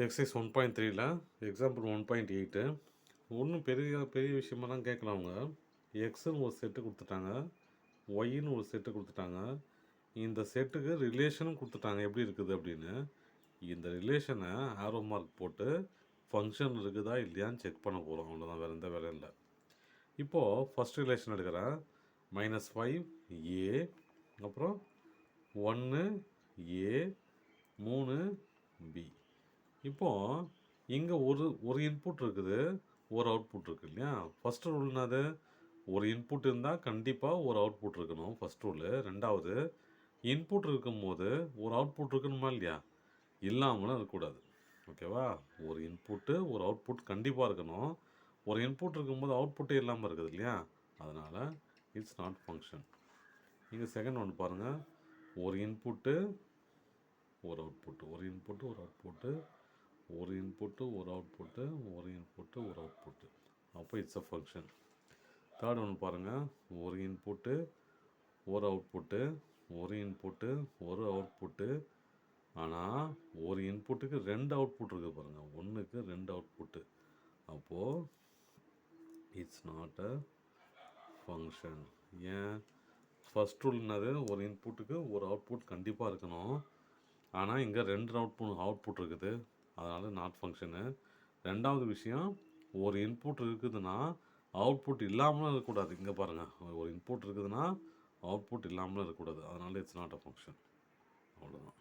Exercise 1.3ல example 1.8 ஒன்றும் பெரிய பெரிய விஷயமெல்லாம் கேட்கல அவங்க. எக்ஸுன்னு ஒரு செட்டு கொடுத்துட்டாங்க, ஒய்ன்னு ஒரு செட்டு கொடுத்துட்டாங்க. இந்த செட்டுக்கு ரிலேஷனும் கொடுத்துட்டாங்க எப்படி இருக்குது அப்படின்னு. இந்த ரிலேஷனை ஆரோ மார்க் போட்டு ஃபங்க்ஷன் இருக்குதா இல்லையான்னு செக் பண்ண போகிறோம், அவ்வளோதான், வேறு எந்த வேலையும் இல்லை. இப்போது ஃபஸ்ட் ரிலேஷன் எடுக்கிறேன். -5 a, அப்புறம் 1 a, 3 b. இப்போது இங்கே ஒரு இன்புட் இருக்குது, ஒரு அவுட்புட் இருக்குது இல்லையா. ஃபஸ்ட் ரூல் என்னது? ஒரு இன்புட் இருந்தால் கண்டிப்பாக ஒரு அவுட்புட் இருக்கணும், ஃபஸ்ட் ரூலு. ரெண்டாவது, இன்புட் இருக்கும்போது ஒரு அவுட்புட் இருக்கணுமா இல்லையா, இல்லாமலும் இருக்கக்கூடாது. ஓகேவா? ஒரு இன்புட்டு ஒரு அவுட்புட் கண்டிப்பாக இருக்கணும். ஒரு இன்புட் இருக்கும்போது அவுட்புட்டே இல்லாமல் இருக்குது இல்லையா, அதனால் இட்ஸ் நாட் ஃபங்க்ஷன். இங்கே செகண்ட் ஒன்று பாருங்கள். ஒரு இன்புட்டு ஒரு அவுட்புட்டு, ஒரு இன்புட்டு ஒரு அவுட்புட்டு, ஒரு இன்புட்டு ஒரு அவுட்புட்டு, ஒரு இன்புட்டு ஒரு அவுட்புட்டு, அப்போ இட்ஸ் அ ஃபங்க்ஷன். தேர்ட் ஒன்று பாருங்கள். ஒரு இன்புட்டு ஒரு அவுட்புட்டு, ஒரு இன்புட்டு ஒரு அவுட்புட்டு. ஆனால் ஒரு இன்புட்டுக்கு 2 அவுட்புட் இருக்குது பாருங்கள், ஒன்றுக்கு 2 அவுட்புட்டு. அப்போது இட்ஸ் நாட் அ ஃபங்க்ஷன். ஏன்? ஃபஸ்ட் ரூல் என்னது? ஒரு இன்புட்டுக்கு ஒரு அவுட்புட் கண்டிப்பாக இருக்கணும். ஆனால் இங்கே 2 அவுட்புட் இருக்குது, அதனால் நாட் ஃபங்க்ஷனு. ரெண்டாவது விஷயம், ஒரு இன்புட் இருக்குதுன்னா அவுட்புட் இல்லாமலும் இருக்கக்கூடாது. இங்கே பாருங்கள், ஒரு இன்புட் இருக்குதுன்னா அவுட்புட் இல்லாமலும் இருக்கக்கூடாது, அதனால் இட்ஸ் நாட் அ ஃபங்க்ஷன். அவ்வளோதான்.